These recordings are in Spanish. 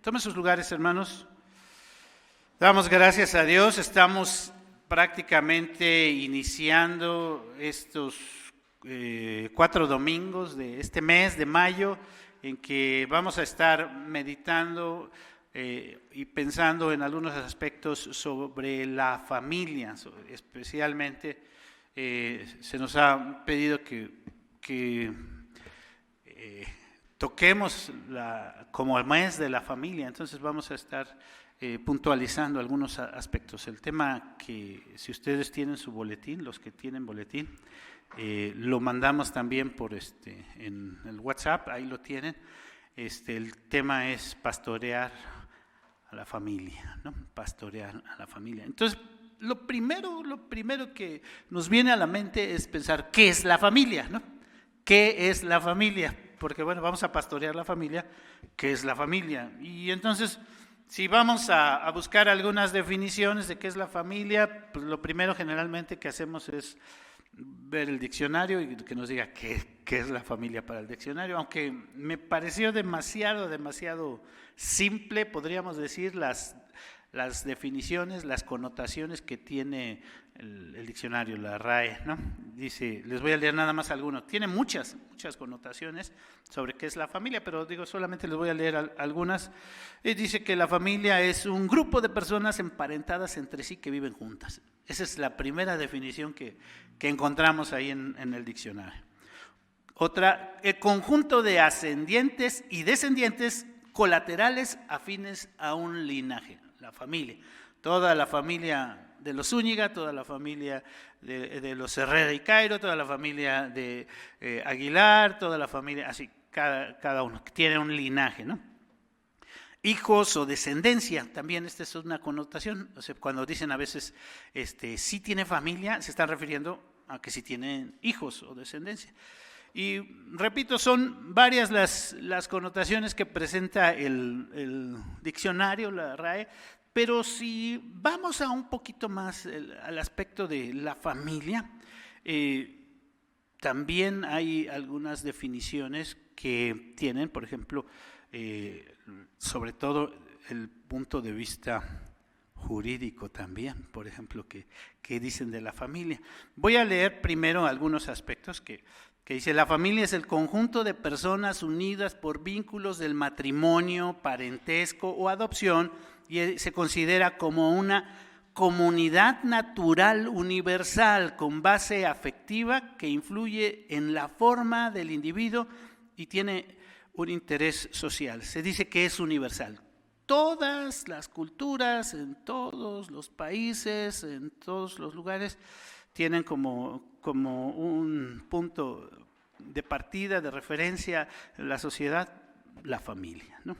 Tomen sus lugares, hermanos. Damos gracias a Dios. Estamos prácticamente iniciando estos 4 domingos de este mes de mayo, en que vamos a estar meditando y pensando en algunos aspectos sobre la familia. Especialmente se nos ha pedido que toquemos como el mes de la familia. Entonces vamos a estar puntualizando algunos aspectos. El tema que, si ustedes tienen su boletín, los que tienen boletín, lo mandamos también por en el WhatsApp, ahí lo tienen. El tema es pastorear a la familia, ¿no? Pastorear a la familia. Entonces, lo primero que nos viene a la mente es pensar, ¿qué es la familia, no? ¿Qué es la familia? Porque bueno, vamos a pastorear la familia, ¿qué es la familia? Y entonces, si vamos a buscar algunas definiciones de qué es la familia, pues lo primero generalmente que hacemos es ver el diccionario y que nos diga qué es la familia para el diccionario, aunque me pareció demasiado simple, podríamos decir, las definiciones, las connotaciones que tiene el diccionario, la RAE, ¿no? Dice, les voy a leer nada más algunos, tiene muchas connotaciones sobre qué es la familia, pero digo, solamente les voy a leer algunas. Dice que la familia es un grupo de personas emparentadas entre sí que viven juntas. Esa es la primera definición que encontramos ahí en el diccionario. Otra, el conjunto de ascendientes y descendientes colaterales afines a un linaje. La familia, toda la familia de los Zúñiga, toda la familia de los Herrera y Cairo, toda la familia de Aguilar, toda la familia, así, cada uno que tiene un linaje, ¿no? Hijos o descendencia, también esta es una connotación. O sea, cuando dicen a veces, sí tiene familia, se están refiriendo a que sí tienen hijos o descendencia. Y repito, son varias las connotaciones que presenta el diccionario, la RAE, pero si vamos a un poquito más al aspecto de la familia, también hay algunas definiciones que tienen, por ejemplo, sobre todo el punto de vista jurídico también, por ejemplo, que dicen de la familia. Voy a leer primero algunos aspectos que dice, la familia es el conjunto de personas unidas por vínculos del matrimonio, parentesco o adopción, y se considera como una comunidad natural universal con base afectiva que influye en la forma del individuo y tiene un interés social. Se dice que es universal. Todas las culturas, en todos los países, en todos los lugares, tienen como un punto de partida, de referencia en la sociedad, la familia, ¿no?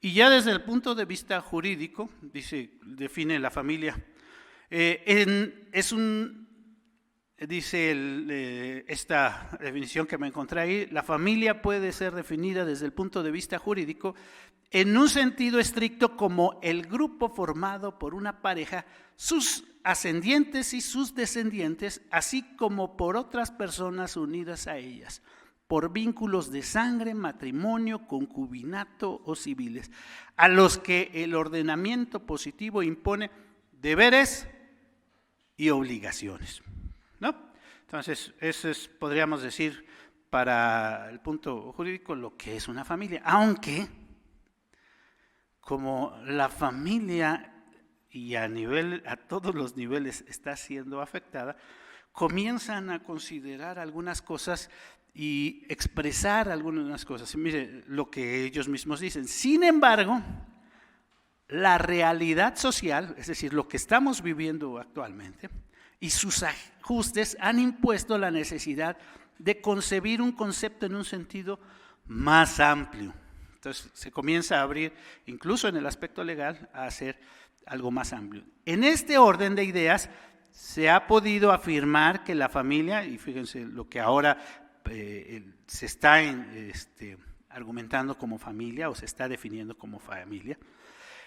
Y ya desde el punto de vista jurídico, define la familia, esta definición que me encontré ahí, la familia puede ser definida desde el punto de vista jurídico en un sentido estricto como el grupo formado por una pareja, sus ascendientes y sus descendientes, así como por otras personas unidas a ellas, por vínculos de sangre, matrimonio, concubinato o civiles, a los que el ordenamiento positivo impone deberes y obligaciones, ¿no? Entonces, eso es, podríamos decir, para el punto jurídico, lo que es una familia, aunque como la familia y a todos los niveles está siendo afectada, comienzan a considerar algunas cosas y expresar algunas cosas. Mire lo que ellos mismos dicen. Sin embargo, la realidad social, es decir, lo que estamos viviendo actualmente, y sus ajustes han impuesto la necesidad de concebir un concepto en un sentido más amplio. Entonces se comienza a abrir, incluso en el aspecto legal, a hacer algo más amplio. En este orden de ideas se ha podido afirmar que la familia, y fíjense lo que ahora se está argumentando como familia o se está definiendo como familia,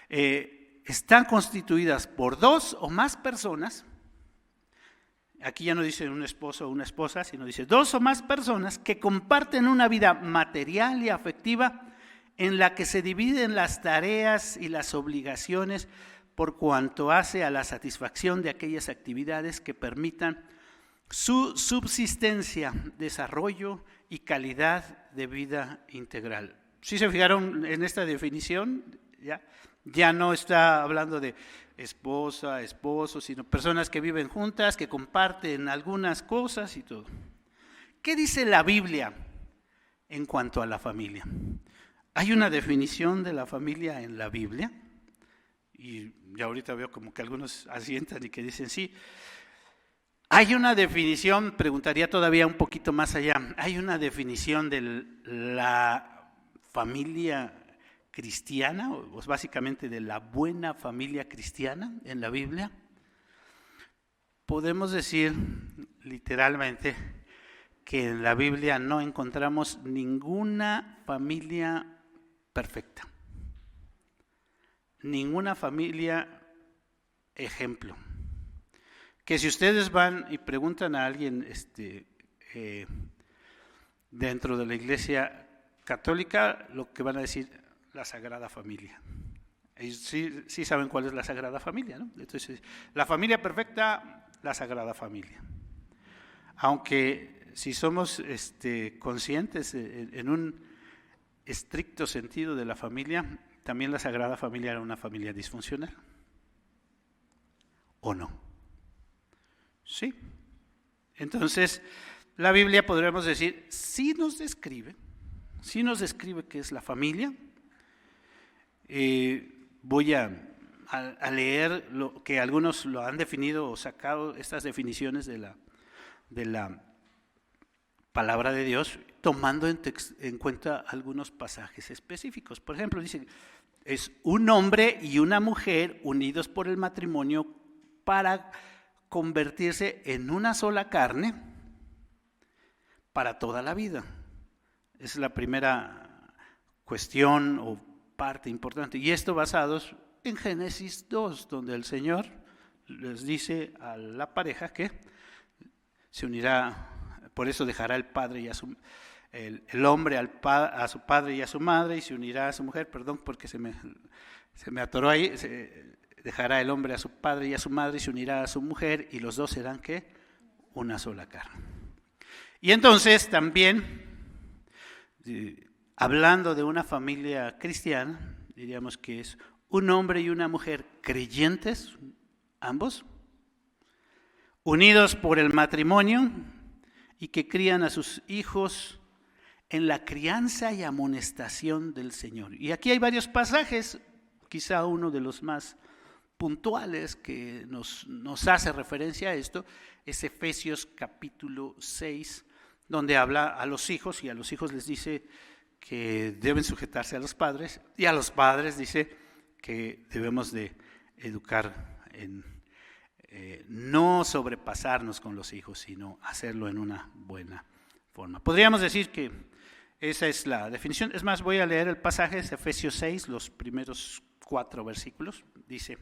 están constituidas por 2 o más personas. Aquí ya no dice un esposo o una esposa, sino dice 2 o más personas que comparten una vida material y afectiva en la que se dividen las tareas y las obligaciones por cuanto hace a la satisfacción de aquellas actividades que permitan su subsistencia, desarrollo y calidad de vida integral. ¿Sí se fijaron en esta definición? Ya no está hablando de esposa, esposo, sino personas que viven juntas, que comparten algunas cosas y todo. ¿Qué dice la Biblia en cuanto a la familia? ¿Hay una definición de la familia en la Biblia? Y ya ahorita veo como que algunos asientan y que dicen sí. Hay una definición, preguntaría todavía un poquito más allá, ¿hay una definición de la familia cristiana, o básicamente de la buena familia cristiana en la Biblia? Podemos decir literalmente que en la Biblia no encontramos ninguna familia perfecta, ninguna familia ejemplo. Que si ustedes van y preguntan a alguien dentro de la Iglesia Católica, lo que van a decir, la Sagrada Familia. Ellos sí saben cuál es la Sagrada Familia, ¿no? Entonces, la familia perfecta, la Sagrada Familia. Aunque si somos conscientes en un estricto sentido de la familia, también la Sagrada Familia era una familia disfuncional. ¿O no? Sí. Entonces, la Biblia, podríamos decir, sí nos describe qué es la familia. Voy a leer lo que algunos lo han definido o sacado, estas definiciones de la palabra de Dios, tomando en cuenta algunos pasajes específicos. Por ejemplo, dice, es un hombre y una mujer unidos por el matrimonio para convertirse en una sola carne para toda la vida. Es la primera cuestión o parte importante. Y esto basados en Génesis 2, donde el Señor les dice a la pareja que se unirá, por eso dejará el padre y el hombre a su padre y a su madre, y se unirá a su mujer, perdón, porque se me atoró ahí, dejará el hombre a su padre y a su madre y se unirá a su mujer, y los dos serán, ¿qué? Una sola carne. Y entonces también, hablando de una familia cristiana, diríamos que es un hombre y una mujer creyentes, ambos, unidos por el matrimonio y que crían a sus hijos en la crianza y amonestación del Señor. Y aquí hay varios pasajes, quizá uno de los más puntuales que nos hace referencia a esto es Efesios capítulo 6, donde habla a los hijos y a los hijos les dice que deben sujetarse a los padres, y a los padres dice que debemos de educar no sobrepasarnos con los hijos, sino hacerlo en una buena forma. Podríamos decir que esa es la definición. Es más, voy a leer el pasaje de Efesios 6, los primeros 4 versículos. Dice: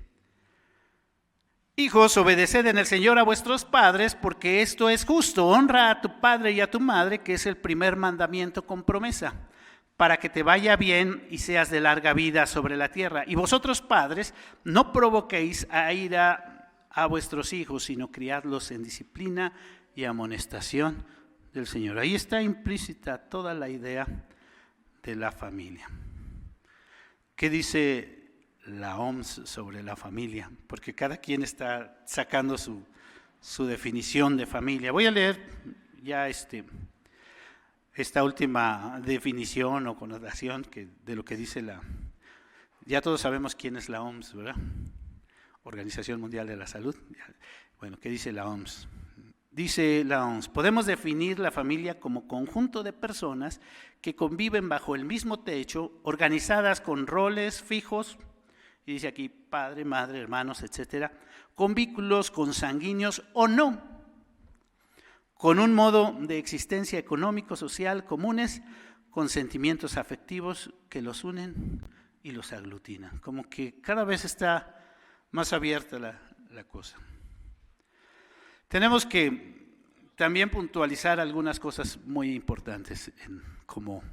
hijos, obedeced en el Señor a vuestros padres, porque esto es justo. Honra a tu padre y a tu madre, que es el primer mandamiento con promesa, para que te vaya bien y seas de larga vida sobre la tierra. Y vosotros, padres, no provoquéis a ira a vuestros hijos, sino criadlos en disciplina y amonestación del Señor. Ahí está implícita toda la idea de la familia. ¿Qué dice la OMS sobre la familia? Porque cada quien está sacando su definición de familia. Voy a leer ya esta última definición o connotación de lo que dice ya todos sabemos quién es la OMS, ¿verdad? Organización Mundial de la Salud. Bueno, ¿qué dice la OMS? Dice la OMS: podemos definir la familia como conjunto de personas que conviven bajo el mismo techo, organizadas con roles fijos, y dice aquí padre, madre, hermanos, etcétera, con vínculos consanguíneos o no, con un modo de existencia económico, social, comunes, con sentimientos afectivos que los unen y los aglutinan. Como que cada vez está más abierta la cosa. Tenemos que también puntualizar algunas cosas muy importantes, como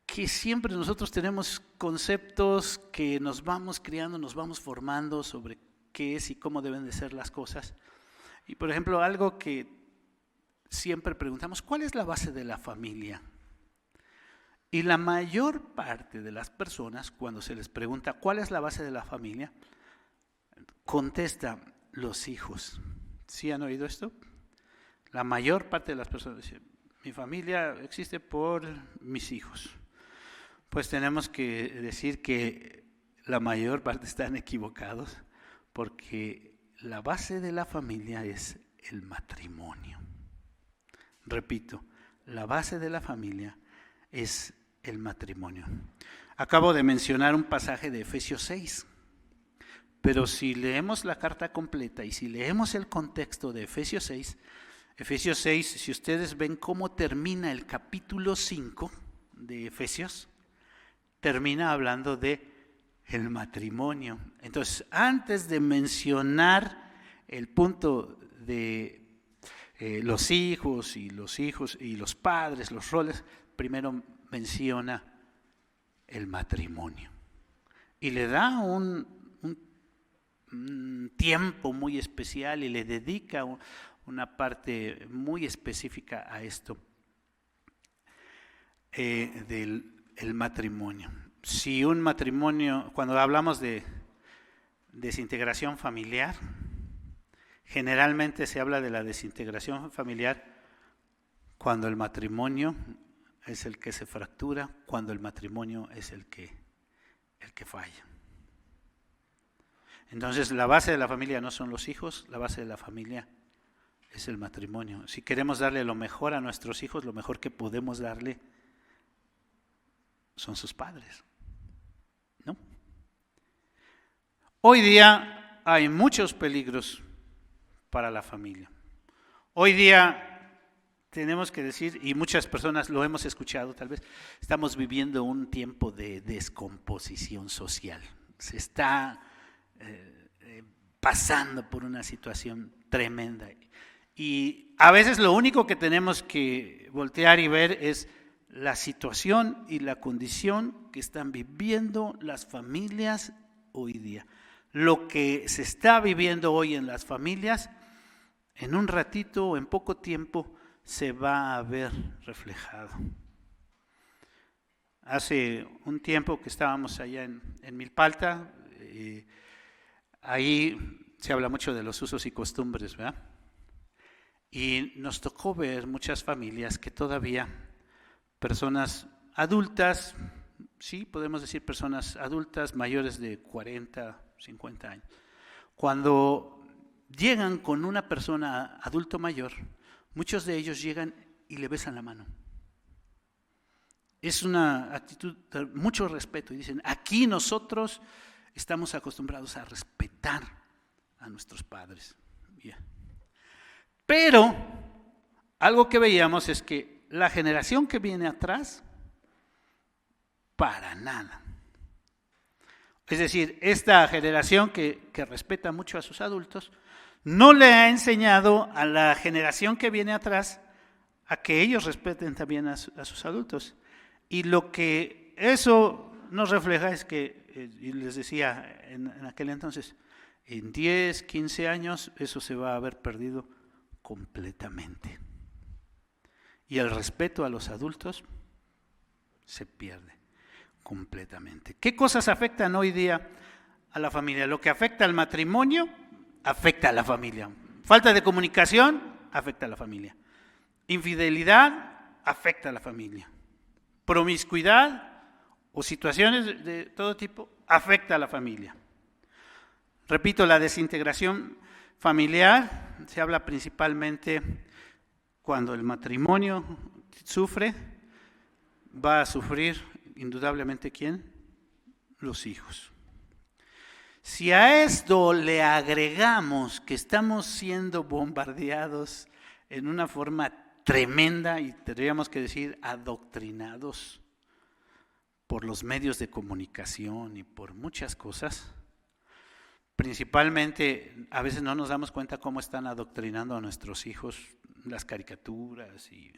que siempre nosotros tenemos conceptos que nos vamos creando, nos vamos formando sobre qué es y cómo deben de ser las cosas. Y por ejemplo, algo que siempre preguntamos, ¿cuál es la base de la familia? Y la mayor parte de las personas, cuando se les pregunta cuál es la base de la familia, contesta los hijos. ¿Sí han oído esto? La mayor parte de las personas dicen, mi familia existe por mis hijos. Pues tenemos que decir que la mayor parte están equivocados, porque la base de la familia es el matrimonio. Repito, la base de la familia es el matrimonio. Acabo de mencionar un pasaje de Efesios 6, pero si leemos la carta completa y si leemos el contexto de Efesios 6, si ustedes ven cómo termina el capítulo 5 de Efesios, termina hablando de el matrimonio. Entonces, antes de mencionar el punto de los hijos y los padres, los roles, primero menciona el matrimonio y le da un tiempo muy especial y le dedica una parte muy específica a esto del matrimonio. Si un matrimonio, cuando hablamos de desintegración familiar, generalmente se habla de la desintegración familiar cuando el matrimonio es el que se fractura, cuando el matrimonio es el que falla. Entonces, la base de la familia no son los hijos, la base de la familia es el matrimonio. Si queremos darle lo mejor a nuestros hijos, lo mejor que podemos darle son sus padres, ¿no? Hoy día hay muchos peligros para la familia. Hoy día tenemos que decir, y muchas personas lo hemos escuchado tal vez, estamos viviendo un tiempo de descomposición social. Se está pasando por una situación tremenda. Y a veces lo único que tenemos que voltear y ver es la situación y la condición que están viviendo las familias hoy día. Lo que se está viviendo hoy en las familias, en un ratito o en poco tiempo, se va a ver reflejado. Hace un tiempo que estábamos allá en Milpalta, ahí se habla mucho de los usos y costumbres, ¿verdad? Y nos tocó ver muchas familias que todavía, personas adultas, sí, podemos decir personas adultas mayores de 40, 50 años, cuando llegan con una persona adulto mayor, muchos de ellos llegan y le besan la mano. Es una actitud de mucho respeto y dicen, aquí nosotros estamos acostumbrados a respetar a nuestros padres. Yeah. Pero algo que veíamos es que la generación que viene atrás, para nada. Es decir, esta generación que respeta mucho a sus adultos, no le ha enseñado a la generación que viene atrás a que ellos respeten también a sus adultos. Y lo que eso nos refleja es que, y les decía en aquel entonces, en 10, 15 años eso se va a haber perdido completamente. Y el respeto a los adultos se pierde completamente. ¿Qué cosas afectan hoy día a la familia? Lo que afecta al matrimonio, afecta a la familia. Falta de comunicación, afecta a la familia. Infidelidad, afecta a la familia. Promiscuidad o situaciones de todo tipo, afecta a la familia. Repito, la desintegración familiar se habla principalmente cuando el matrimonio sufre, va a sufrir indudablemente ¿quién? Los hijos. Si a esto le agregamos que estamos siendo bombardeados en una forma tremenda, y tendríamos que decir adoctrinados por los medios de comunicación y por muchas cosas, principalmente a veces no nos damos cuenta cómo están adoctrinando a nuestros hijos las caricaturas, y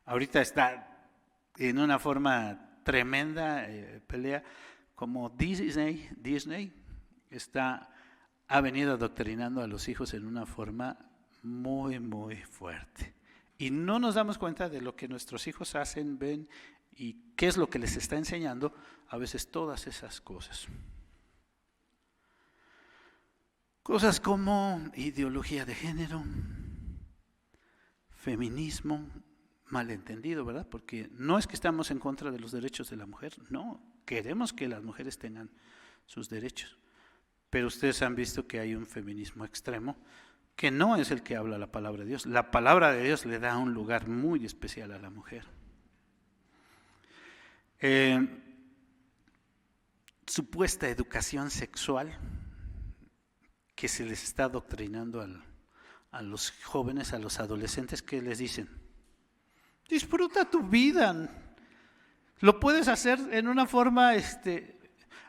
ahorita está en una forma tremenda pelea, como Disney ha venido adoctrinando a los hijos en una forma muy, muy fuerte. Y no nos damos cuenta de lo que nuestros hijos hacen, ven y qué es lo que les está enseñando, a veces todas esas cosas. Cosas como ideología de género, feminismo, malentendido, ¿verdad? Porque no es que estamos en contra de los derechos de la mujer, no, queremos que las mujeres tengan sus derechos. Pero ustedes han visto que hay un feminismo extremo que no es el que habla la palabra de Dios. La palabra de Dios le da un lugar muy especial a la mujer. Supuesta educación sexual que se les está adoctrinando a los jóvenes, a los adolescentes, que les dicen: disfruta tu vida, lo puedes hacer en una forma,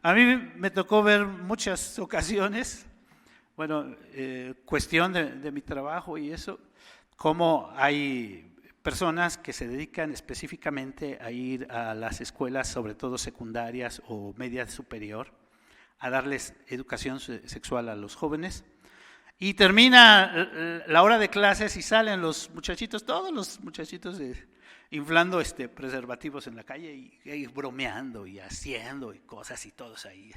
a mí me tocó ver muchas ocasiones, cuestión de mi trabajo y eso, cómo hay personas que se dedican específicamente a ir a las escuelas, sobre todo secundarias o media superior, a darles educación sexual a los jóvenes, y termina la hora de clases y salen los muchachitos, todos los muchachitos inflando preservativos en la calle y bromeando y haciendo y cosas y todos ahí.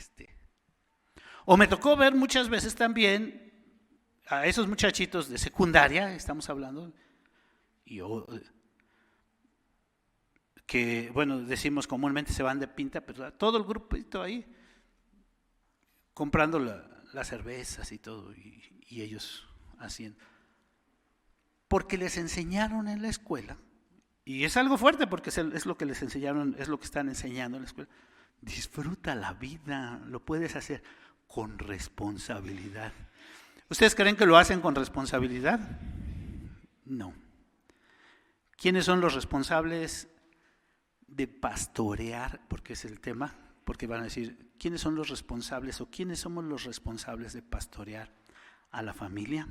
O me tocó ver muchas veces también a esos muchachitos de secundaria, estamos hablando, que decimos comúnmente se van de pinta, pero todo el grupito ahí comprando las cervezas y todo, y ellos haciendo. Porque les enseñaron en la escuela, y es algo fuerte porque es lo que les enseñaron, es lo que están enseñando en la escuela: disfruta la vida, lo puedes hacer con responsabilidad. ¿Ustedes creen que lo hacen con responsabilidad? No. ¿Quiénes son los responsables de pastorear? Porque es el tema, porque van a decir, ¿quiénes son los responsables o quiénes somos los responsables de pastorear a la familia?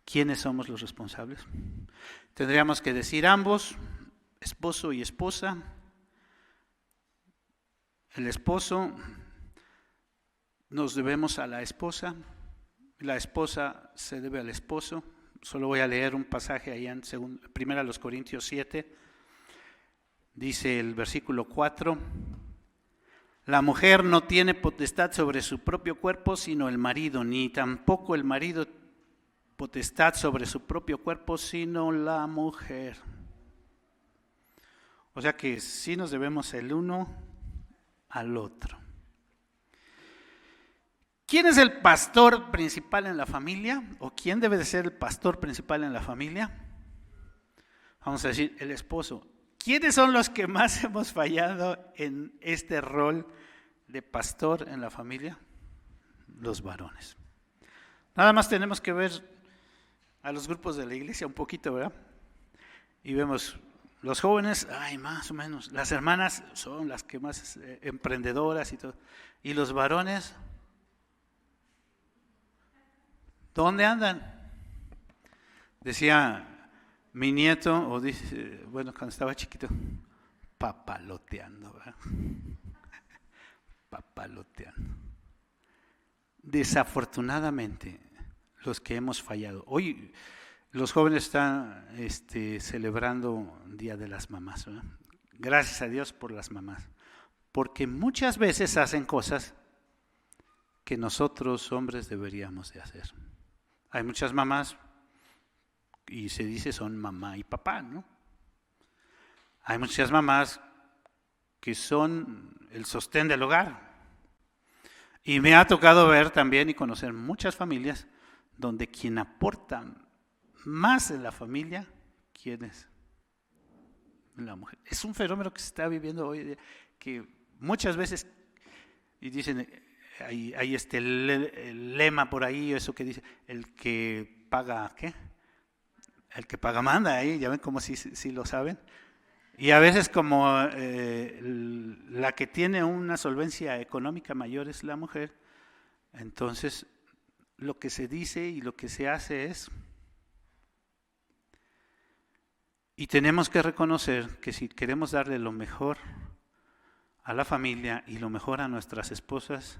¿Quiénes somos los responsables? Tendríamos que decir ambos, esposo y esposa. El esposo, nos debemos a la esposa, la esposa se debe al esposo. Solo voy a leer un pasaje ahí en 1 Corintios 7, dice el versículo 4: la mujer no tiene potestad sobre su propio cuerpo sino el marido, ni tampoco el marido potestad sobre su propio cuerpo sino la mujer. O sea que sí nos debemos el uno al otro. ¿Quién es el pastor principal en la familia? ¿O quién debe de ser el pastor principal en la familia? Vamos a decir, el esposo. ¿Quiénes son los que más hemos fallado en este rol de pastor en la familia? Los varones. Nada más tenemos que ver a los grupos de la iglesia un poquito, ¿verdad? Y vemos los jóvenes, más o menos. Las hermanas son las que más emprendedoras y todo. Y los varones, ¿dónde andan? Decía mi nieto, o dice, cuando estaba chiquito, papaloteando, ¿verdad? Papaloteando. Desafortunadamente, los que hemos fallado. Hoy los jóvenes están celebrando Día de las Mamás, ¿verdad? Gracias a Dios por las mamás, porque muchas veces hacen cosas que nosotros hombres deberíamos de hacer. Hay muchas mamás, y se dice son mamá y papá, ¿no? Hay muchas mamás que son el sostén del hogar. Y me ha tocado ver también y conocer muchas familias donde quien aporta más en la familia, ¿quién es? La mujer. Es un fenómeno que se está viviendo hoy, que muchas veces, y dicen, hay el lema por ahí, eso que dice, el que paga, ¿qué? El que paga manda, ahí, ya ven como si lo saben. Y a veces como la que tiene una solvencia económica mayor es la mujer, entonces lo que se dice y lo que se hace es, Y tenemos que reconocer que si queremos darle lo mejor a la familia y lo mejor a nuestras esposas,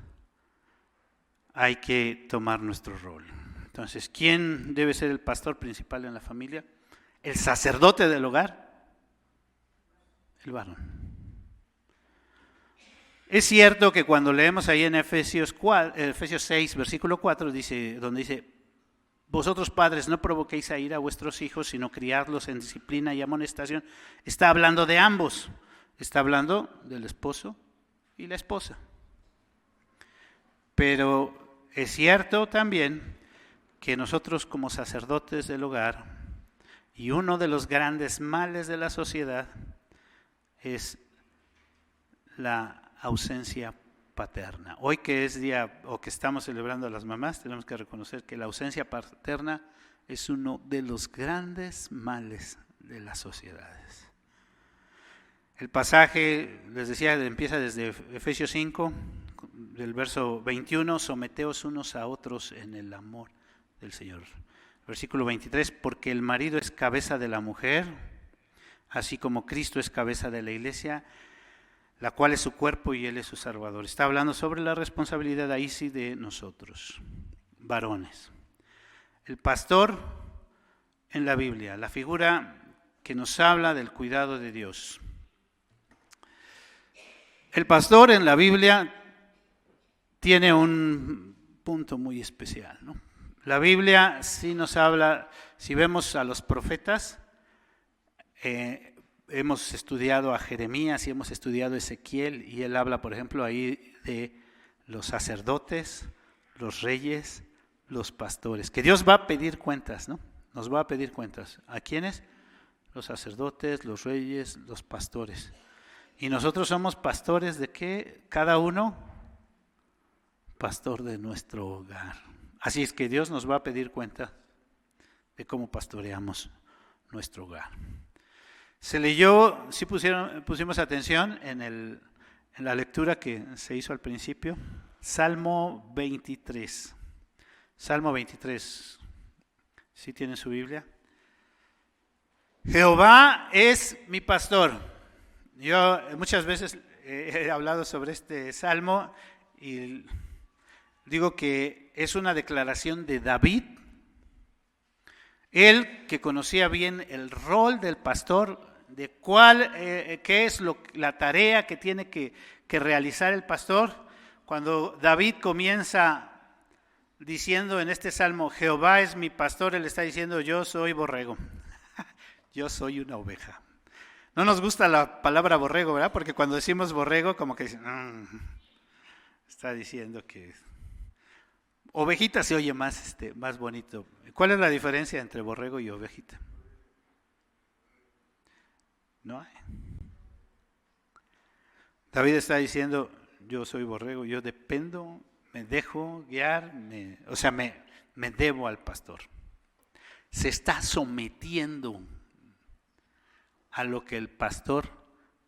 hay que tomar nuestro rol. Entonces, ¿quién debe ser el pastor principal en la familia? El sacerdote del hogar, el varón. Es cierto que cuando leemos ahí en Efesios 6, versículo 4, donde dice, vosotros padres no provoquéis a ira a vuestros hijos, sino criadlos en disciplina y amonestación, está hablando de ambos, está hablando del esposo y la esposa. Pero es cierto también que nosotros como sacerdotes del hogar, y uno de los grandes males de la sociedad es la ausencia paterna. Hoy que es día, o que estamos celebrando a las mamás, tenemos que reconocer que la ausencia paterna es uno de los grandes males de las sociedades. El pasaje, les decía, empieza desde Efesios 5, del verso 21, someteos unos a otros en el amor del Señor. Versículo 23, porque el marido es cabeza de la mujer, así como Cristo es cabeza de la iglesia, la cual es su cuerpo y Él es su Salvador. Está hablando sobre la responsabilidad ahí sí de nosotros, varones. El pastor en la Biblia, la figura que nos habla del cuidado de Dios. El pastor en la Biblia tiene un punto muy especial, ¿no? La Biblia sí nos habla, si vemos a los profetas, hemos estudiado a Jeremías y hemos estudiado a Ezequiel, y él habla, por ejemplo, ahí de los sacerdotes, los reyes, los pastores, que Dios va a pedir cuentas, ¿no? Nos va a pedir cuentas. ¿A quiénes? Los sacerdotes, los reyes, los pastores. Y nosotros somos pastores de qué? Cada uno, pastor de nuestro hogar. Así es que Dios nos va a pedir cuenta de cómo pastoreamos nuestro hogar. Se leyó, sí pusimos atención en la lectura que se hizo al principio, Salmo 23. Salmo 23, ¿sí tienen su Biblia? Jehová es mi pastor. Yo muchas veces he hablado sobre este salmo y digo que es una declaración de David, él que conocía bien el rol del pastor, de qué es la tarea que tiene que realizar el pastor. Cuando David comienza diciendo en este salmo, Jehová es mi pastor, él está diciendo, yo soy borrego, yo soy una oveja. No nos gusta la palabra borrego, ¿verdad? Porque cuando decimos borrego, como que está diciendo que ovejita se oye más bonito. ¿Cuál es la diferencia entre borrego y ovejita? No hay. David está diciendo, yo soy borrego, yo dependo, me dejo guiar, me debo al pastor. Se está sometiendo a lo que el pastor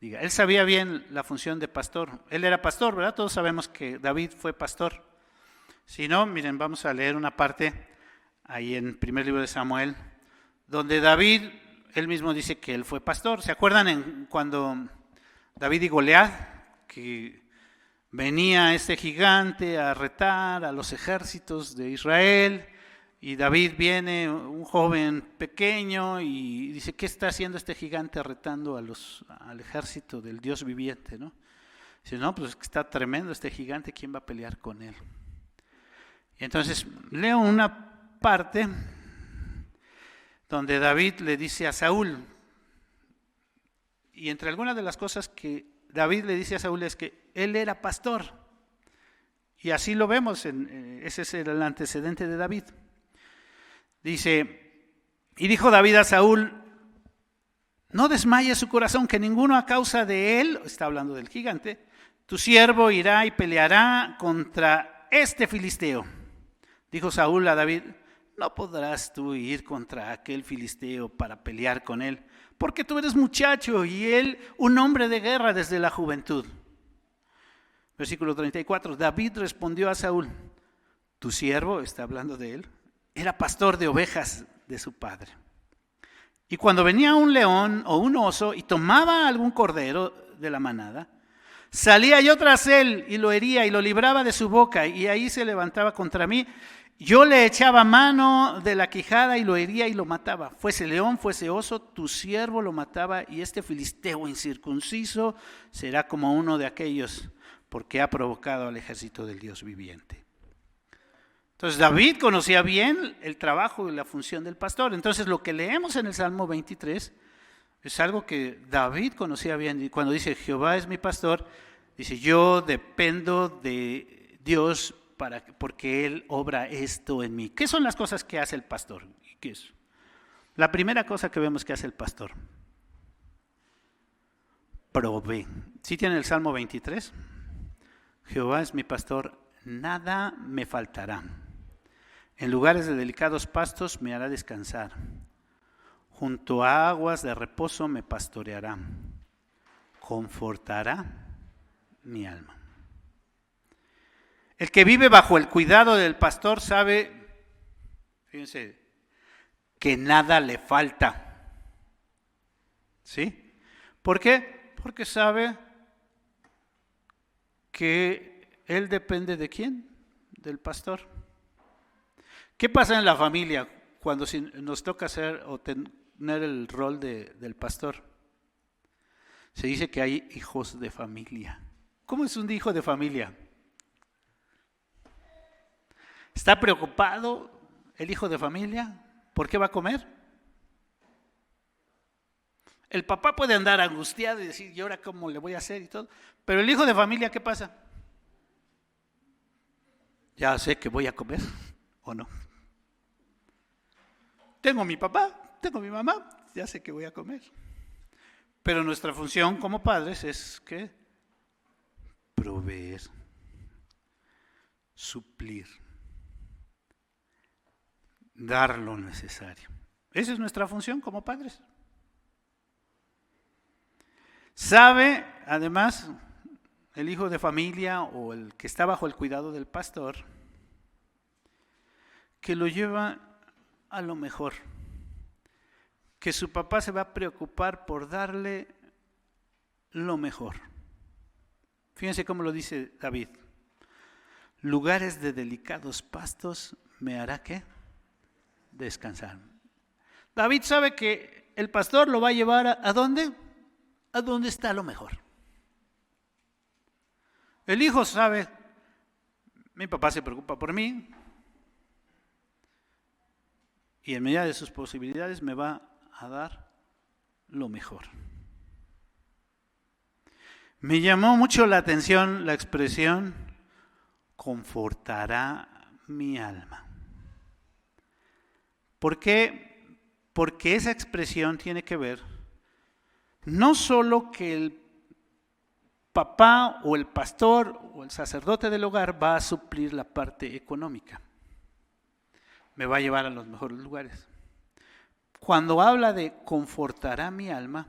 diga. Él sabía bien la función de pastor. Él era pastor, ¿verdad? Todos sabemos que David fue pastor. Si no, miren, vamos a leer una parte ahí en el primer libro de Samuel, donde David, él mismo dice que él fue pastor. ¿Se acuerdan cuando David y Goliat, que venía este gigante a retar a los ejércitos de Israel? Y David viene, un joven pequeño, y dice, ¿qué está haciendo este gigante retando al ejército del Dios viviente, ¿no? Dice, no, pues está tremendo este gigante, ¿quién va a pelear con él? Y entonces leo una parte donde David le dice a Saúl, y entre algunas de las cosas que David le dice a Saúl es que él era pastor, y así lo vemos, ese es el antecedente de David. Dice, y dijo David a Saúl, no desmaye su corazón, que ninguno a causa de él, está hablando del gigante, tu siervo irá y peleará contra este filisteo. Dijo Saúl a David, no podrás tú ir contra aquel filisteo para pelear con él, porque tú eres muchacho y él un hombre de guerra desde la juventud. Versículo 34, David respondió a Saúl, tu siervo, está hablando de él, era pastor de ovejas de su padre. Y cuando venía un león o un oso y tomaba algún cordero de la manada, salía yo tras él y lo hería y lo libraba de su boca, y ahí se levantaba contra mí. Yo le echaba mano de la quijada y lo hería y lo mataba. Fuese león, fuese oso, tu siervo lo mataba, y este filisteo incircunciso será como uno de aquellos, porque ha provocado al ejército del Dios viviente. Entonces David conocía bien el trabajo y la función del pastor. Entonces lo que leemos en el Salmo 23 es algo que David conocía bien. Y cuando dice Jehová es mi pastor, dice yo dependo de Dios porque Él obra esto en mí. ¿Qué son las cosas que hace el pastor? ¿Qué es? La primera cosa que vemos que hace el pastor: provee. ¿Sí tiene el Salmo 23? Jehová es mi pastor, nada me faltará. En lugares de delicados pastos me hará descansar. Junto a aguas de reposo me pastoreará. Confortará mi alma. El que vive bajo el cuidado del pastor sabe, fíjense, que nada le falta. ¿Sí? ¿Por qué? Porque sabe que él depende ¿de quién? Del pastor. ¿Qué pasa en la familia cuando nos toca hacer o tener el rol del pastor? Se dice que hay hijos de familia. ¿Cómo es un hijo de familia? ¿Está preocupado el hijo de familia? ¿Por qué va a comer? El papá puede andar angustiado y decir, ¿y ahora cómo le voy a hacer y todo? Pero el hijo de familia, ¿qué pasa? Ya sé que voy a comer, ¿o no? Tengo mi papá, tengo mi mamá, ya sé que voy a comer. Pero nuestra función como padres es ¿qué? Proveer, suplir, dar lo necesario. Esa es nuestra función como padres. Sabe, además, el hijo de familia o el que está bajo el cuidado del pastor, que lo lleva a lo mejor, que su papá se va a preocupar por darle lo mejor. Fíjense cómo lo dice David: lugares de delicados pastos me hará ¿qué? Descansar. David sabe que el pastor lo va a llevar ¿a dónde? A donde está lo mejor. El hijo sabe, mi papá se preocupa por mí y en medida de sus posibilidades me va a dar lo mejor. Me llamó mucho la atención la expresión confortará mi alma. ¿Por qué? Porque esa expresión tiene que ver no solo que el papá o el pastor o el sacerdote del hogar va a suplir la parte económica, me va a llevar a los mejores lugares. Cuando habla de confortará mi alma,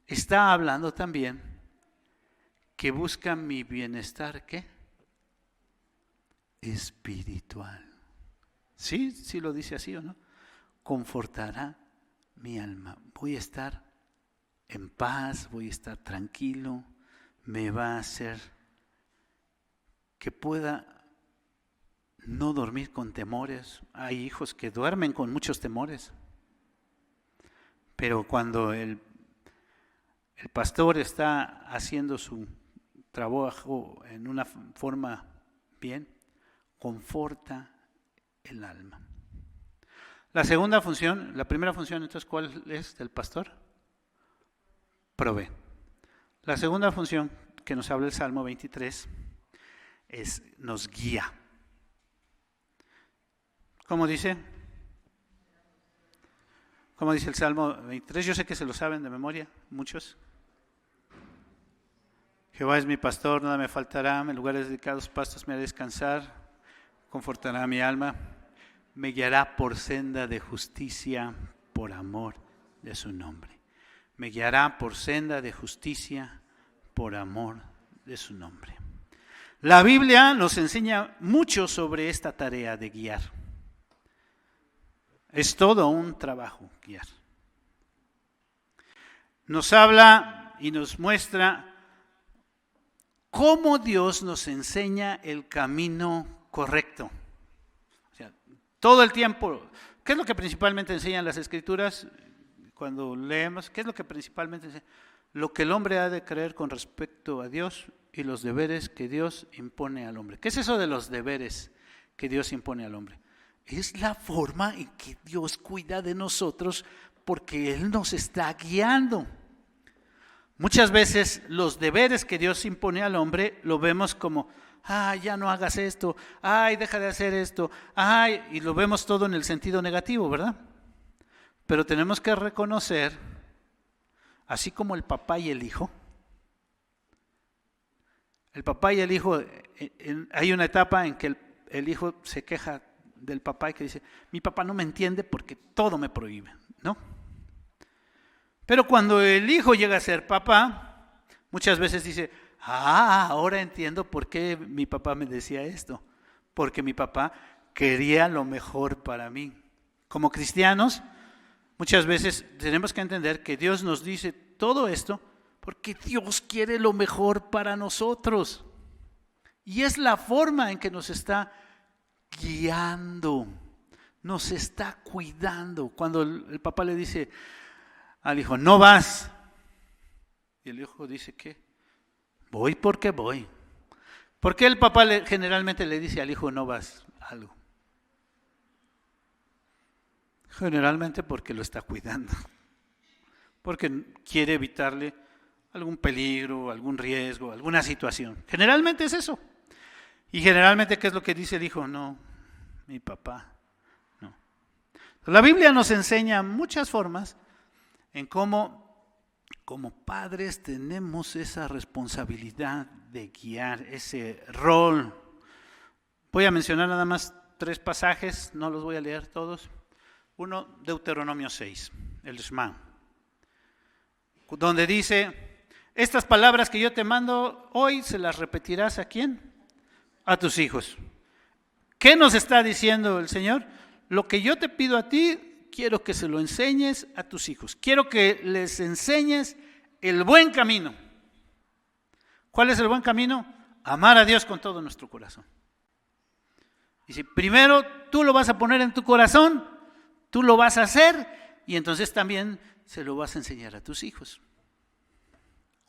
está hablando también que busca mi bienestar, ¿qué? Espiritual. ¿Sí? ¿Sí lo dice así o no? Confortará mi alma. Voy a estar en paz, voy a estar tranquilo, me va a hacer que pueda no dormir con temores. Hay hijos que duermen con muchos temores, pero cuando el pastor está haciendo su trabajo en una forma bien, conforta el alma. La segunda función, la primera función, entonces, ¿cuál es del pastor? Provee. La segunda función que nos habla el Salmo 23 es nos guía. ¿Cómo dice? ¿Cómo dice el Salmo 23? Yo sé que se lo saben de memoria, muchos. Jehová es mi pastor, nada me faltará, en lugares dedicados pastos me hará descansar, confortará mi alma, me guiará por senda de justicia por amor de su nombre. Me guiará por senda de justicia por amor de su nombre. La Biblia nos enseña mucho sobre esta tarea de guiar. Es todo un trabajo guiar. Nos habla y nos muestra cómo Dios nos enseña el camino correcto. O sea, todo el tiempo, ¿qué es lo que principalmente enseñan las Escrituras? Cuando leemos, ¿qué es lo que principalmente enseñan? Lo que el hombre ha de creer con respecto a Dios y los deberes que Dios impone al hombre. ¿Qué es eso de los deberes que Dios impone al hombre? Es la forma en que Dios cuida de nosotros porque Él nos está guiando. Muchas veces los deberes que Dios impone al hombre lo vemos como, ay, ya no hagas esto, ay, deja de hacer esto, ay, y lo vemos todo en el sentido negativo, ¿verdad? Pero tenemos que reconocer, así como el papá y el hijo, hay una etapa en que el hijo se queja del papá y que dice, mi papá no me entiende porque todo me prohíbe, ¿no? Pero cuando el hijo llega a ser papá, muchas veces dice, ahora entiendo por qué mi papá me decía esto, porque mi papá quería lo mejor para mí. Como cristianos, muchas veces tenemos que entender que Dios nos dice todo esto porque Dios quiere lo mejor para nosotros. Y es la forma en que nos está guiando, nos está cuidando. Cuando el papá le dice al hijo, no vas. Y el hijo dice, ¿qué? Voy porque voy. ¿Por qué el papá generalmente le dice al hijo, no vas a algo? Generalmente porque lo está cuidando. Porque quiere evitarle algún peligro, algún riesgo, alguna situación. Generalmente es eso. Y generalmente, ¿qué es lo que dice el hijo? No, mi papá, no. La Biblia nos enseña muchas formas en cómo, como padres, tenemos esa responsabilidad de guiar, ese rol. Voy a mencionar nada más 3 pasajes, no los voy a leer todos. Uno, Deuteronomio 6, el Shema, donde dice, estas palabras que yo te mando hoy, ¿se las repetirás a quién? A tus hijos. ¿Qué nos está diciendo el Señor? Lo que yo te pido a ti, quiero que se lo enseñes a tus hijos. Quiero que les enseñes el buen camino. ¿Cuál es el buen camino? Amar a Dios con todo nuestro corazón. Y si primero tú lo vas a poner en tu corazón, tú lo vas a hacer y entonces también se lo vas a enseñar a tus hijos.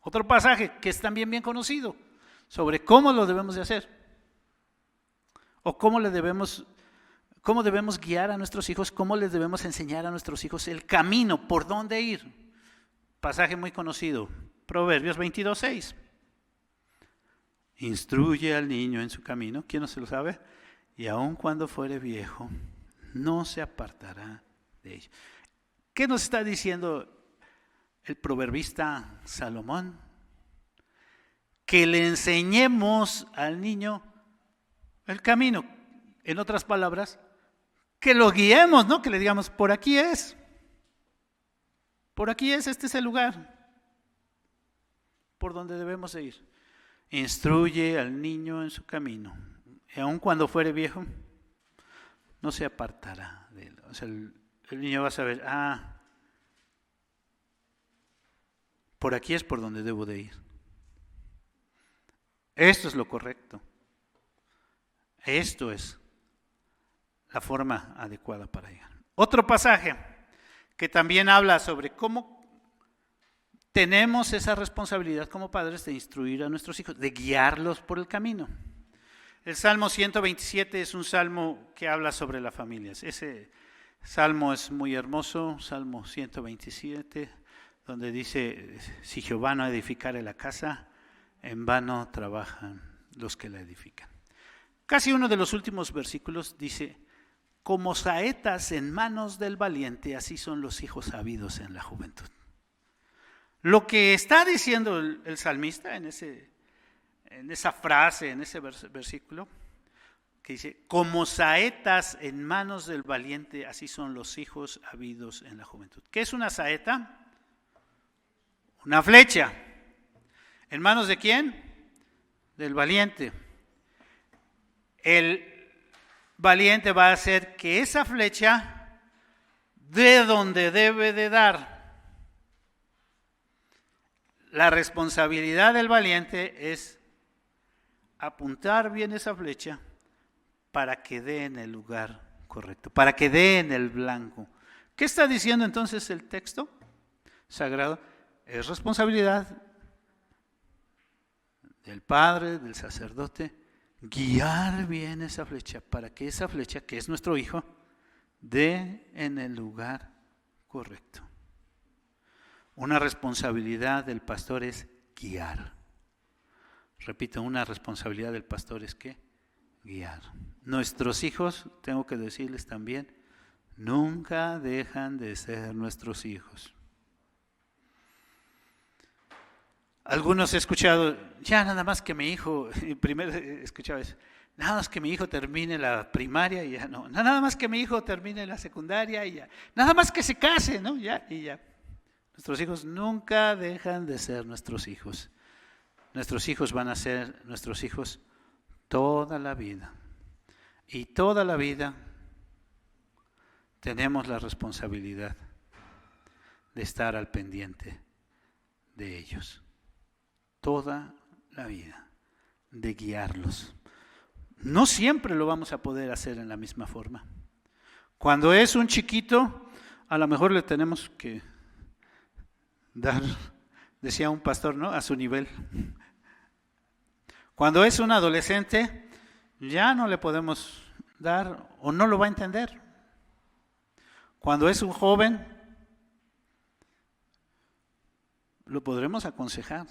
Otro pasaje que es también bien conocido sobre cómo lo debemos de hacer o cómo debemos guiar a nuestros hijos, cómo les debemos enseñar a nuestros hijos el camino, por dónde ir. Pasaje muy conocido, Proverbios 22:6. Instruye al niño en su camino, ¿quién no se lo sabe? Y aun cuando fuere viejo, no se apartará de ello. ¿Qué nos está diciendo el proverbista Salomón? Que le enseñemos al niño el camino. En otras palabras, que lo guiemos, ¿no? Que le digamos, por aquí es, este es el lugar por donde debemos de ir. Instruye al niño en su camino, y aun cuando fuere viejo, no se apartará de él. O sea, el niño va a saber, por aquí es por donde debo de ir. Esto es lo correcto. Esto es la forma adecuada para llegar. Otro pasaje que también habla sobre cómo tenemos esa responsabilidad como padres de instruir a nuestros hijos, de guiarlos por el camino. El Salmo 127 es un salmo que habla sobre la familia. Ese salmo es muy hermoso, Salmo 127, donde dice, si Jehová no edificare la casa, en vano trabajan los que la edifican. Casi uno de los últimos versículos dice, como saetas en manos del valiente, así son los hijos sabidos en la juventud. Lo que está diciendo el salmista en esa frase, en ese versículo, que dice, como saetas en manos del valiente, así son los hijos habidos en la juventud. ¿Qué es una saeta? Una flecha. ¿En manos de quién? Del valiente. El valiente va a hacer que esa flecha de donde debe de dar. La responsabilidad del valiente es apuntar bien esa flecha para que dé en el lugar correcto, para que dé en el blanco. ¿Qué está diciendo entonces el texto sagrado? Es responsabilidad del padre, del sacerdote, guiar bien esa flecha para que esa flecha, que es nuestro hijo, dé en el lugar correcto. Una responsabilidad del pastor es guiar. Repito, una responsabilidad del pastor es ¿qué? Guiar. Nuestros hijos, tengo que decirles también, nunca dejan de ser nuestros hijos. Algunos he escuchado, ya nada más que mi hijo, primero escuchaba eso, nada más que mi hijo termine la primaria y ya no, nada más que mi hijo termine la secundaria y ya, nada más que se case, ¿no? Ya y ya. Nuestros hijos nunca dejan de ser nuestros hijos. Nuestros hijos van a ser nuestros hijos toda la vida. Y toda la vida tenemos la responsabilidad de estar al pendiente de ellos. Toda la vida, de guiarlos. No siempre lo vamos a poder hacer en la misma forma. Cuando es un chiquito, a lo mejor le tenemos que dar, decía un pastor, ¿no? A su nivel. Cuando es un adolescente, ya no le podemos dar o no lo va a entender. Cuando es un joven, lo podremos aconsejar.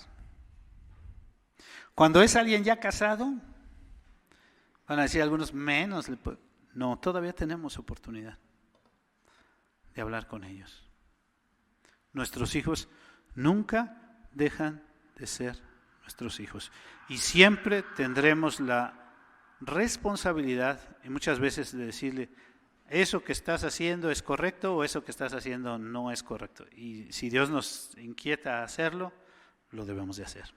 Cuando es alguien ya casado, van a decir algunos menos. No, todavía tenemos oportunidad de hablar con ellos. Nuestros hijos nunca dejan de ser nuestros hijos. Y siempre tendremos la responsabilidad, y muchas veces de decirle, eso que estás haciendo es correcto o eso que estás haciendo no es correcto. Y si Dios nos inquieta a hacerlo, lo debemos de hacer.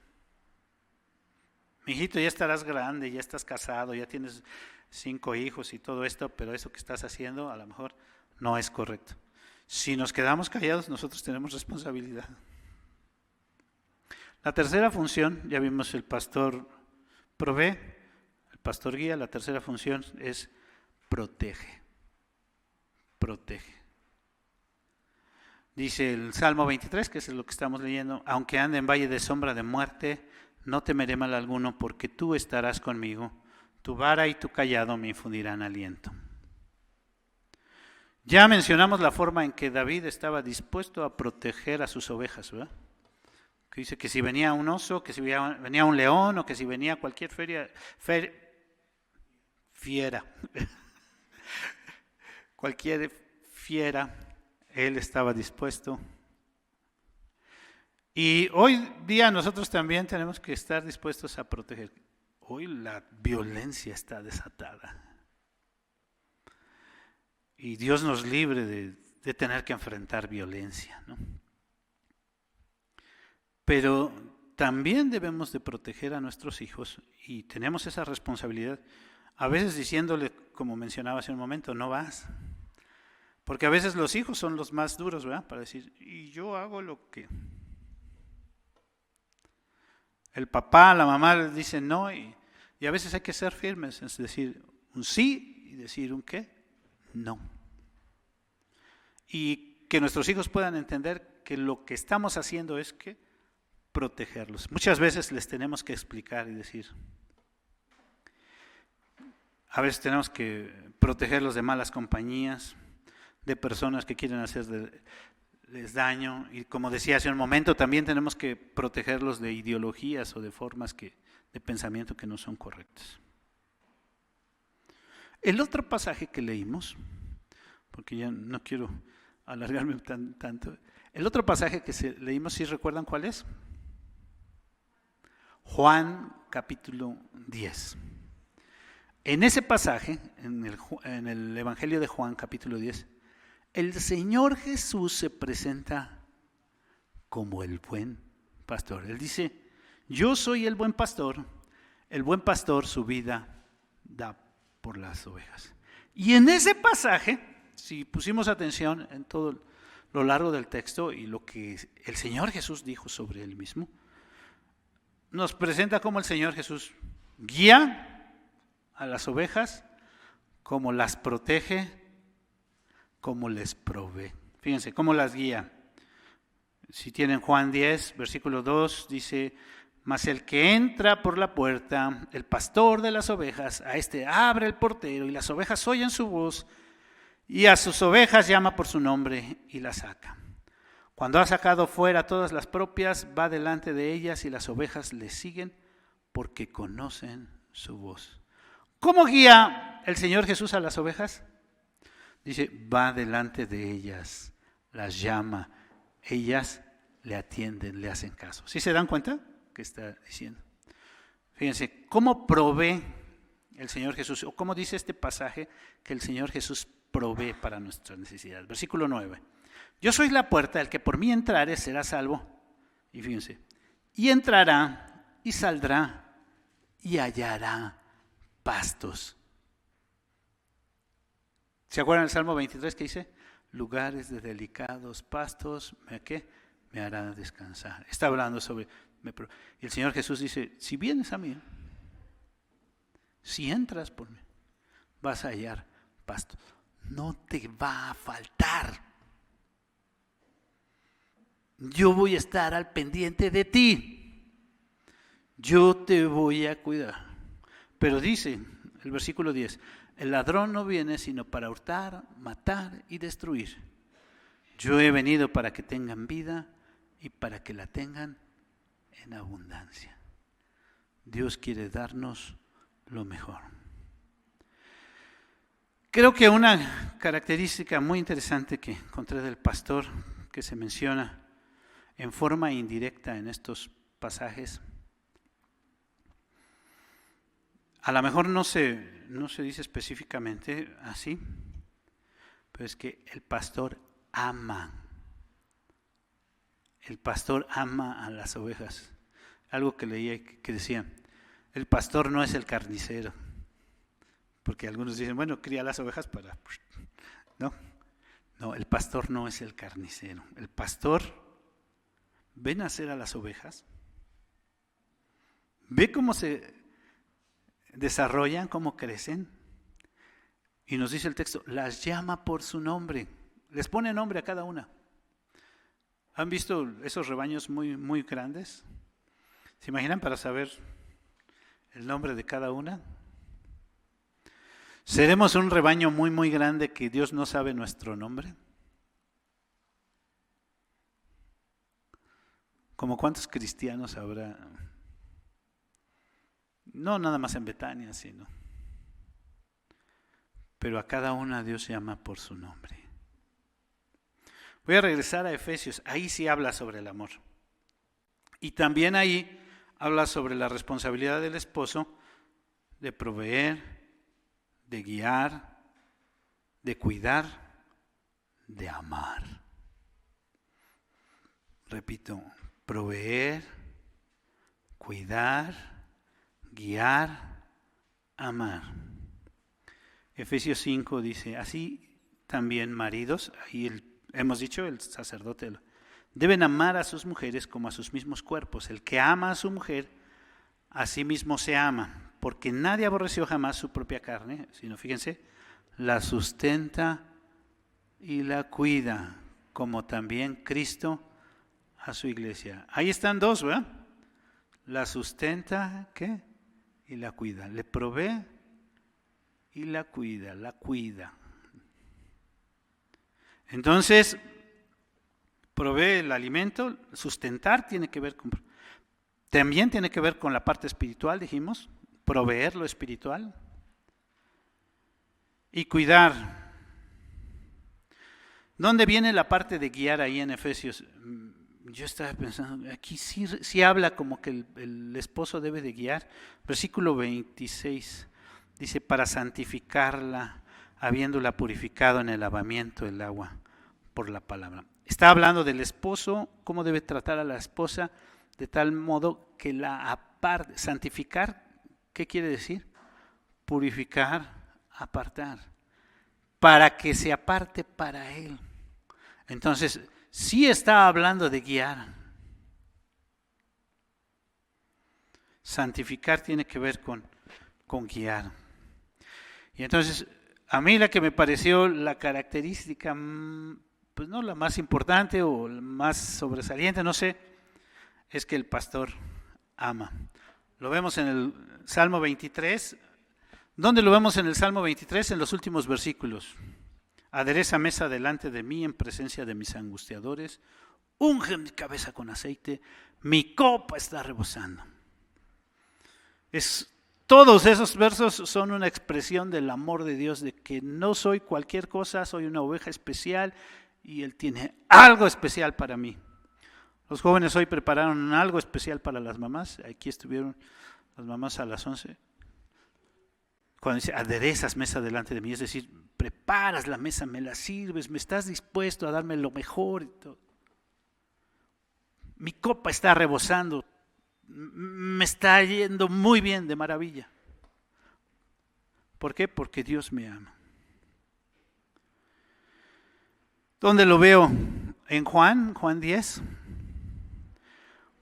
Mijito, ya estarás grande, ya estás casado, ya tienes 5 hijos y todo esto, pero eso que estás haciendo a lo mejor no es correcto. Si nos quedamos callados, nosotros tenemos responsabilidad. La tercera función, ya vimos el pastor provee, el pastor guía, la tercera función es protege. Protege. Dice el Salmo 23, que es lo que estamos leyendo, aunque ande en valle de sombra de muerte, no temeré mal alguno, porque tú estarás conmigo, tu vara y tu cayado me infundirán aliento. Ya mencionamos la forma en que David estaba dispuesto a proteger a sus ovejas, ¿verdad? Que dice que si venía un oso, que si venía un león o que si venía cualquier fiera, cualquier fiera, él estaba dispuesto. Y hoy día nosotros también tenemos que estar dispuestos a proteger. Hoy la violencia está desatada. Y Dios nos libre de tener que enfrentar violencia, ¿no? Pero también debemos de proteger a nuestros hijos y tenemos esa responsabilidad. A veces diciéndole, como mencionaba hace un momento, no vas. Porque a veces los hijos son los más duros, ¿verdad? Para decir, y yo hago lo que... El papá, la mamá les dicen no y a veces hay que ser firmes, es decir, un sí y decir un qué, no. Y que nuestros hijos puedan entender que lo que estamos haciendo es que protegerlos. Muchas veces les tenemos que explicar y decir, a veces tenemos que protegerlos de malas compañías, de personas que quieren hacerles daño, y como decía hace un momento, también tenemos que protegerlos de ideologías o de formas de pensamiento que no son correctas. El otro pasaje que leímos, porque ya no quiero alargarme tanto, el otro pasaje que leímos, ¿sí recuerdan cuál es? Juan capítulo 10. En ese pasaje, en el Evangelio de Juan capítulo 10, el Señor Jesús se presenta como el buen pastor. Él dice, yo soy el buen pastor su vida da por las ovejas. Y en ese pasaje si pusimos atención en todo lo largo del texto y lo que el Señor Jesús dijo sobre Él mismo, nos presenta cómo el Señor Jesús guía a las ovejas, cómo las protege, cómo les provee. Fíjense, cómo las guía. Si tienen Juan 10, versículo 2, dice: mas el que entra por la puerta, el pastor de las ovejas, a este abre el portero, y las ovejas oyen su voz, y a sus ovejas llama por su nombre y las saca. Cuando ha sacado fuera todas las propias, va delante de ellas, y las ovejas le siguen porque conocen su voz. ¿Cómo guía el Señor Jesús a las ovejas? Dice, va delante de ellas, las llama, ellas le atienden, le hacen caso. ¿Sí se dan cuenta que está diciendo? Fíjense, ¿cómo provee el Señor Jesús? O cómo dice este pasaje que el Señor Jesús provee para nuestras necesidades. Versículo 9. Yo soy la puerta, el que por mí entrare será salvo. Y fíjense, y entrará y saldrá y hallará pastos. ¿Se acuerdan del Salmo 23 que dice? Lugares de delicados pastos, ¿qué? Me hará descansar. Está hablando sobre... Y el Señor Jesús dice, si vienes a mí, si entras por mí, vas a hallar pastos. No te va a faltar. Yo voy a estar al pendiente de ti. Yo te voy a cuidar. Pero dice el versículo 10, el ladrón no viene sino para hurtar, matar y destruir. Yo he venido para que tengan vida y para que la tengan en abundancia. Dios quiere darnos lo mejor. Creo que una característica muy interesante que encontré del pastor, que se menciona en forma indirecta en estos pasajes, a lo mejor no se dice específicamente así, pero es que el pastor ama. El pastor ama a las ovejas. Algo que leía que decía, el pastor no es el carnicero. Porque algunos dicen, bueno, cría las ovejas para... No, el pastor no es el carnicero. El pastor ve nacer a las ovejas, ve cómo se desarrollan, cómo crecen, y nos dice el texto, las llama por su nombre, les pone nombre a cada una. ¿Han visto esos rebaños muy, muy grandes? ¿Se imaginan para saber el nombre de cada una? ¿Seremos un rebaño muy, muy grande que Dios no sabe nuestro nombre? ¿Como cuántos cristianos habrá? No nada más en Betania, sino. Pero a cada una Dios llama por su nombre. Voy a regresar a Efesios, ahí sí habla sobre el amor. Y también ahí habla sobre la responsabilidad del esposo de proveer, de guiar, de cuidar, de amar. Repito, proveer, cuidar, guiar, amar. Efesios 5 dice, así también maridos, ahí hemos dicho el sacerdote, deben amar a sus mujeres como a sus mismos cuerpos. El que ama a su mujer, a sí mismo se ama, porque nadie aborreció jamás su propia carne, sino, fíjense, la sustenta y la cuida, como también Cristo a su iglesia. Ahí están dos, ¿verdad? La sustenta, ¿qué? Y la cuida. Le provee y la cuida, la cuida. Entonces, provee el alimento, sustentar tiene que ver con... También tiene que ver con la parte espiritual, dijimos, proveer lo espiritual. Y cuidar. ¿Dónde viene la parte de guiar ahí en Efesios? Yo estaba pensando, aquí sí habla como que el esposo debe de guiar. Versículo 26 dice, para santificarla, habiéndola purificado en el lavamiento del agua por la palabra. Está hablando del esposo, cómo debe tratar a la esposa, de tal modo que la aparte. Santificar, ¿qué quiere decir? Purificar, apartar. para que se aparte para Él. Entonces, sí está hablando de guiar. Santificar tiene que ver con guiar. Y entonces, a mí la que me pareció la característica, pues no la más importante o la más sobresaliente, no sé, es que el pastor ama. Lo vemos en el Salmo 23. ¿Dónde lo vemos en el Salmo 23? En los últimos versículos. Adereza mesa delante de mí en presencia de mis angustiadores, unge mi cabeza con aceite, mi copa está rebosando. Todos esos versos son una expresión del amor de Dios, de que no soy cualquier cosa, soy una oveja especial y Él tiene algo especial para mí. Los jóvenes hoy prepararon algo especial para las mamás. Aquí estuvieron las mamás a las 11. Cuando dice aderezas mesa delante de mí, es decir, preparas la mesa, me la sirves, me estás dispuesto a darme lo mejor y todo. Mi copa está rebosando, me está yendo muy bien, de maravilla. ¿Por qué? Porque Dios me ama. ¿Dónde lo veo? En Juan 10,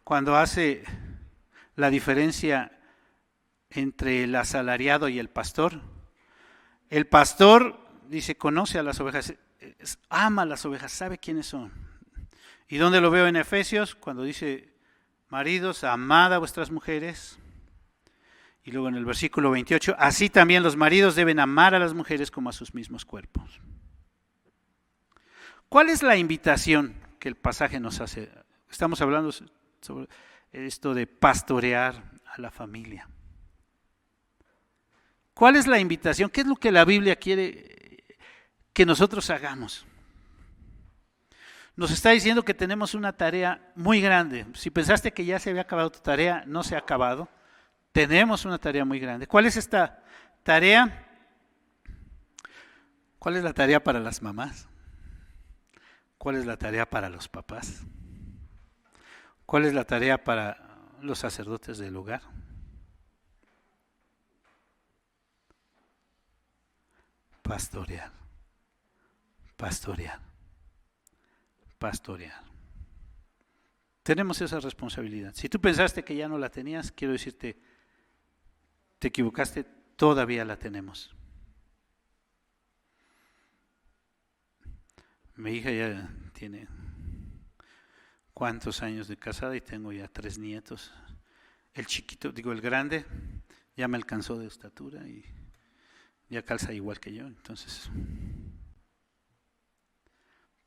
cuando hace la diferencia entre el asalariado y el pastor. El pastor dice, conoce a las ovejas, ama a las ovejas, sabe quiénes son. ¿Y dónde lo veo? En Efesios, cuando dice, maridos, amad a vuestras mujeres. Y luego en el versículo 28, así también los maridos deben amar a las mujeres como a sus mismos cuerpos. ¿Cuál es la invitación que el pasaje nos hace? Estamos hablando sobre esto de pastorear a la familia. ¿Cuál es la invitación? ¿Qué es lo que la Biblia quiere que nosotros hagamos? Nos está diciendo que tenemos una tarea muy grande. Si pensaste que ya se había acabado tu tarea, no se ha acabado. Tenemos una tarea muy grande. ¿Cuál es esta tarea? ¿Cuál es la tarea para las mamás? ¿Cuál es la tarea para los papás? ¿Cuál es la tarea para los sacerdotes del hogar? Pastorear, pastorear, pastorear. Tenemos esa responsabilidad. Si tú pensaste que ya no la tenías, quiero decirte, te equivocaste, todavía la tenemos. Mi hija ya tiene cuántos años de casada y tengo ya 3 nietos. El chiquito, el grande, ya me alcanzó de estatura y ya calza igual que yo, entonces.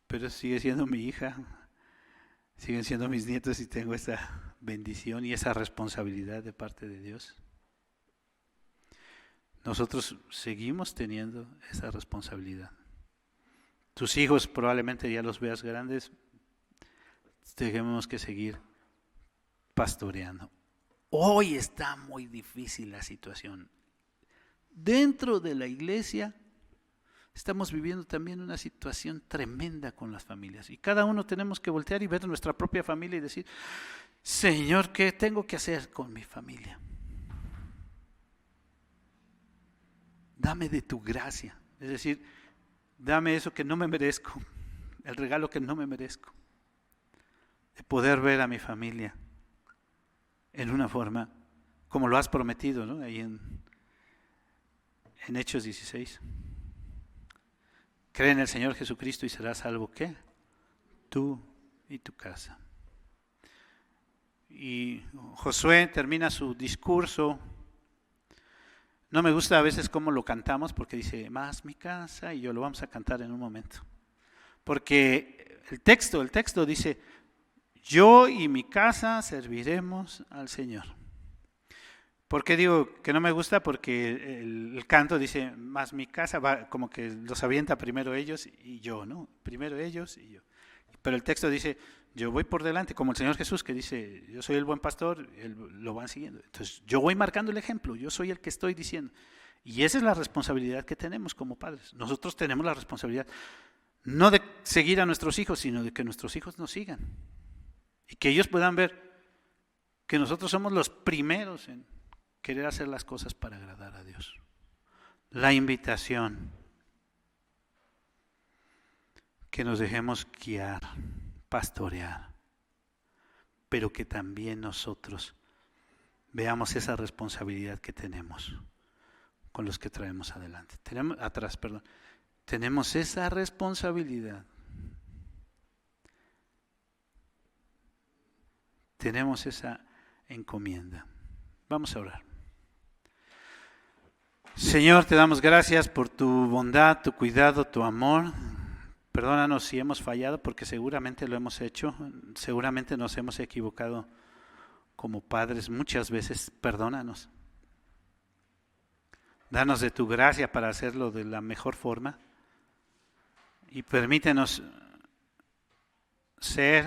Pero sigue siendo mi hija, siguen siendo mis nietos y tengo esa bendición y esa responsabilidad de parte de Dios. Nosotros seguimos teniendo esa responsabilidad. Tus hijos probablemente ya los veas grandes, tenemos que seguir pastoreando. Hoy está muy difícil la situación. Dentro de la iglesia estamos viviendo también una situación tremenda con las familias. Y cada uno tenemos que voltear y ver nuestra propia familia y decir, Señor, ¿qué tengo que hacer con mi familia? Dame de tu gracia. Es decir, dame eso que no me merezco, el regalo que no me merezco, de poder ver a mi familia en una forma como lo has prometido, ¿no? Ahí en Hechos 16. Cree en el Señor Jesucristo y serás salvo, ¿qué? Tú y tu casa. Y Josué termina su discurso. No me gusta a veces cómo lo cantamos porque dice, más mi casa, y yo lo vamos a cantar en un momento. Porque el texto dice, yo y mi casa serviremos al Señor. ¿Por qué digo que no me gusta? Porque el canto dice, más mi casa, va como que los avienta primero ellos y yo, ¿no? Primero ellos y yo. Pero el texto dice, yo voy por delante, como el Señor Jesús que dice, yo soy el buen pastor, lo van siguiendo. Entonces yo voy marcando el ejemplo, yo soy el que estoy diciendo. Y esa es la responsabilidad que tenemos como padres. Nosotros tenemos la responsabilidad, no de seguir a nuestros hijos, sino de que nuestros hijos nos sigan. Y que ellos puedan ver que nosotros somos los primeros en querer hacer las cosas para agradar a Dios. La invitación que nos dejemos guiar, pastorear, pero que también nosotros veamos esa responsabilidad que tenemos con los que traemos atrás. Tenemos esa responsabilidad. Tenemos esa encomienda. Vamos a orar. Señor, te damos gracias por tu bondad, tu cuidado, tu amor. Perdónanos si hemos fallado, porque seguramente lo hemos hecho, seguramente nos hemos equivocado como padres muchas veces. Perdónanos. Danos de tu gracia para hacerlo de la mejor forma y permítenos ser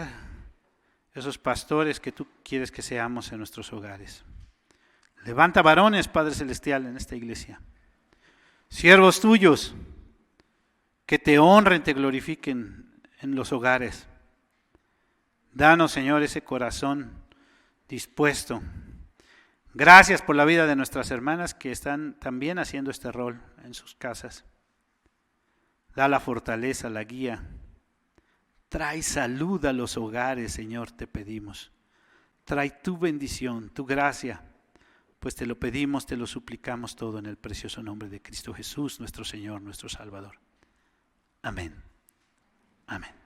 esos pastores que tú quieres que seamos en nuestros hogares. Levanta varones, Padre Celestial, en esta iglesia, siervos tuyos, que te honren, te glorifiquen en los hogares. Danos, Señor, ese corazón dispuesto. Gracias por la vida de nuestras hermanas que están también haciendo este rol en sus casas. Da la fortaleza, la guía. Trae salud a los hogares, Señor, te pedimos. Trae tu bendición, tu gracia, pues te lo pedimos, te lo suplicamos todo en el precioso nombre de Cristo Jesús, nuestro Señor, nuestro Salvador. Amén. Amén.